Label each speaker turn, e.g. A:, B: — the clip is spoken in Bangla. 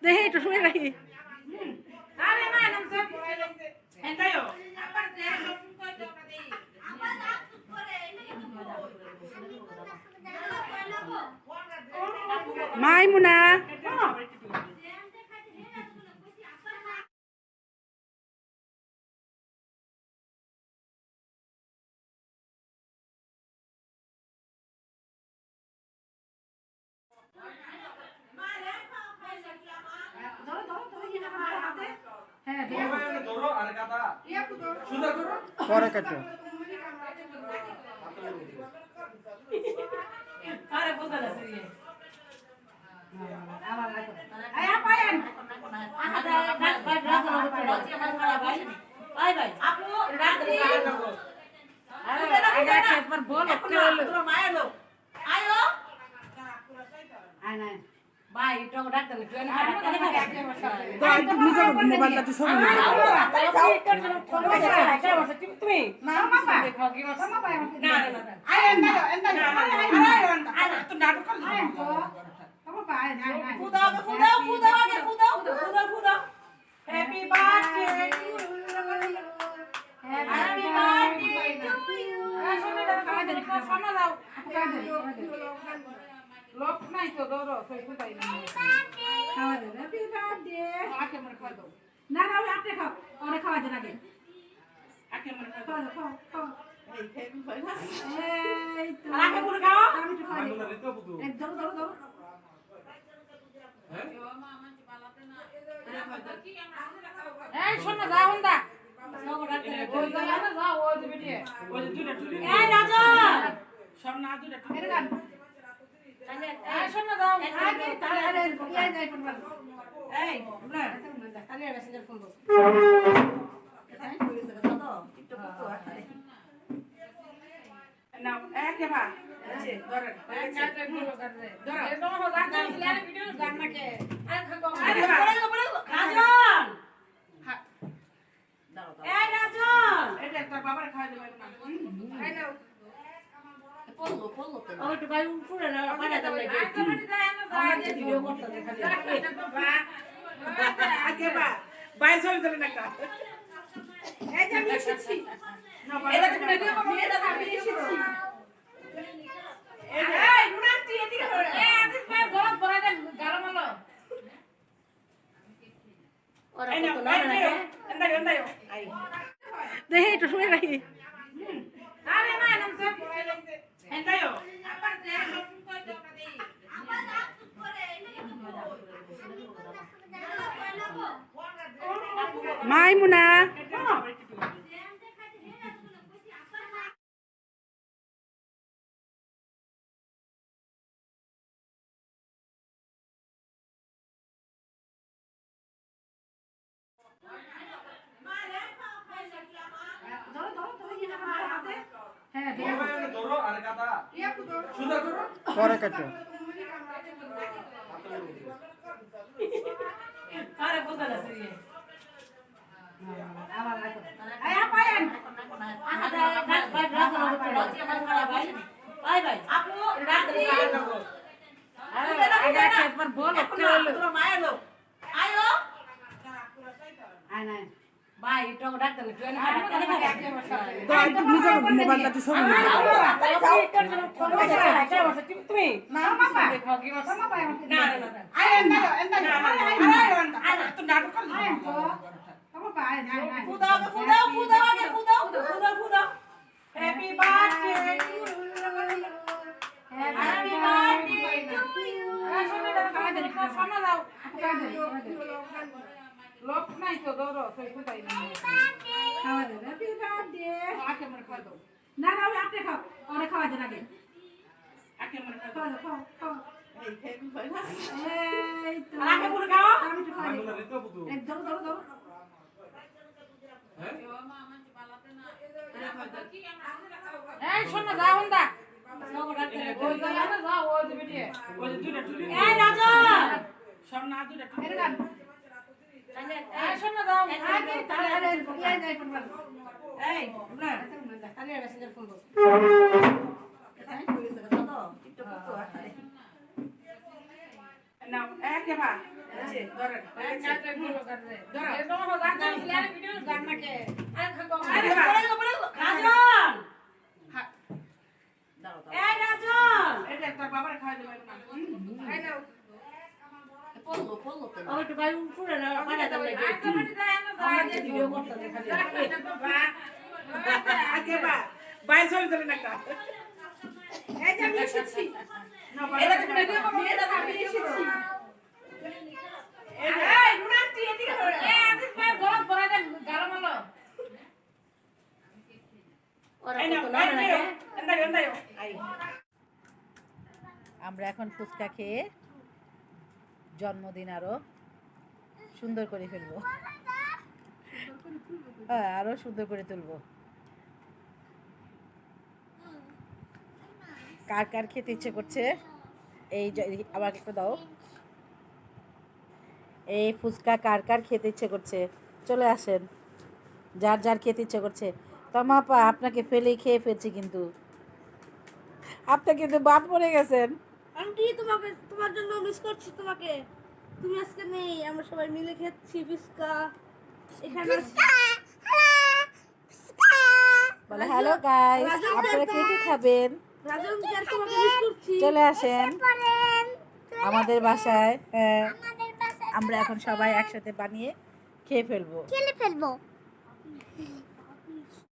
A: দেখি একটু শুনে রাখি। মাইমুনা
B: পরে কাটো মোবাইলটা ছবি
A: Happy birthday to you. Happy birthday to you. লোক নাই তো ধরো সইকু তাই না খাওয়া দে হ্যাপি বার্থডে আকে মনে খাওয়া দাও না না আপনি খাও ওরে খাওয়া দেন আগে আকে মনে খাওয়া দাও খাও খাও এই খেয়ে ভাই না এই তো আকে মনে খাও আমি তো খাই এক ধরো ধরো ধরো হ্যাঁ ও মা আমার বালাতে না এই শোনো যাও না ওই গলা না যাও ওই দিবি ওই দুইটা টুলি এই রাজা সব না দুইটা টুলি এই শোনো যাও আগে তারে ইয়া যাই পড়বা এই না তারে মেসেঞ্জার ফোন দাও এখানে কইছে তো টিকটক তো আছে নাও একে বা আছে ধরে চারটা ভিডিও করে দে ধরো এ তোমার দাঁত ক্লিয়ার ভিডিও জান না কে আর খাগো আরে পড়ে রাজন হ্যাঁ দাও দাও এই রাজন এটা তোর বাবার খাওয়া দেব না এই নাও পড়লো পড়লো তো ওই তো ভাই উপরে না পাড়া দাও লাগে তুমি যায় না যায় ভিডিও করতে খালি আগে বা বাই সব চলে না কা এই যে আমি এসেছি এটা তো ভিডিও করব এটা আমি এসেছি এই রুনাটি এদিকে এই আদিস ভাই বহুত বড় গালো মারলো ওরা কত না না এন্দাই এন্দাই আই দেখি একটু শুনে রাখি আরে না নাম সব এন্দাই আবার দে কই দাও না দেই আবার দাঁত করে মাইমুনা
B: পরে কাটো
A: আরে বোঝা যাচ্ছে আবার এই আপায়েন ভাই ভাই আপু রাতে আরে একবার বল তোর মায়ের লোক আয়ো আয় না ভাই টক ডাক্তার জয়েন
B: মোবাইলটা ছবি
A: তুমি না মামা দেখো কি মাছ মামা না না না আয় না আয় তো নাটক কর আয় তো মামা পায় না না ফুদাও ফুদাও ফুদাও আগে ফুদাও ফুদাও ফুদাও happy birthday to you happy birthday to you শোনো দাও খাওয়া দে শোনো দাও খাওয়া দে লোক নাই তো ধরো সইকু তাই না খাওয়া দে হ্যাপি বার্থডে আকে মনে খাওয়া দাও না না আপনি খাও ওরে খাওয়া দেন আগে আকে মনে খাওয়া দাও খাও খাও এই খেয়ে ভাই না এই তো আকে মনে খাও আমি তো খাই এক ধরো ধরো ধরো হ্যাঁ ও মা আমার বালাতে না এই শোনো যাও না ওই গলা না যাও ওই দিবি ওই দুইটা টুলি এই রাজা সব না দুইটা টুলি এই শোনো যাও আগে তারে ইয়া যাই পড়বা এই না তারে মেসেঞ্জার ফোন দাও এখানে কইছে তো টিকটক তো আছে নাও একে বা আছে ধরেন এটা তোর বাবার খাওয়া দেবে না এই নাও আগে বা বাই সরি ধরে না একটা এই যে আমি এসেছি না এটা তো ভিডিও করব এটা আমি এসেছি এই রুনান্টি এদিকে ধরে এই আদিস ভাই বহুত বড় দেন গরম হলো এই না এন্দাই আই
C: আমরা এখন ফুচকা খেয়ে জন্মদিন আরো সুন্দর করে ফেলবো, হ্যাঁ আরো সুন্দর করে তুলবো। কার কার খেতে ইচ্ছে করছে এই আমাকে একটু দাও, এই ফুচকা কার কার খেতে ইচ্ছে করছে চলে আসেন, যার যার খেতে ইচ্ছে করছে। তমাপা আপনাকে ফেলেই খেয়ে ফেলছি, কিন্তু আপনি কিন্তু বাদ পড়ে গেছেন।
D: আন্টি তোমাকে তোমার জন্য মিস করছি তোমাকে, তুমি আজকে নেই, আমরা সবাই মিলে খেয়েছি ফুচকা এখানে।
C: বলে হ্যালো গাইস, আপনারা কে কে খাবেন
D: রাজন আর তোমাকে মিস করছি,
C: চলে আসেন আমাদের বাসায়। হ্যাঁ, আমরা এখন সবাই একসাথে বানিয়ে খেয়ে ফেলবো।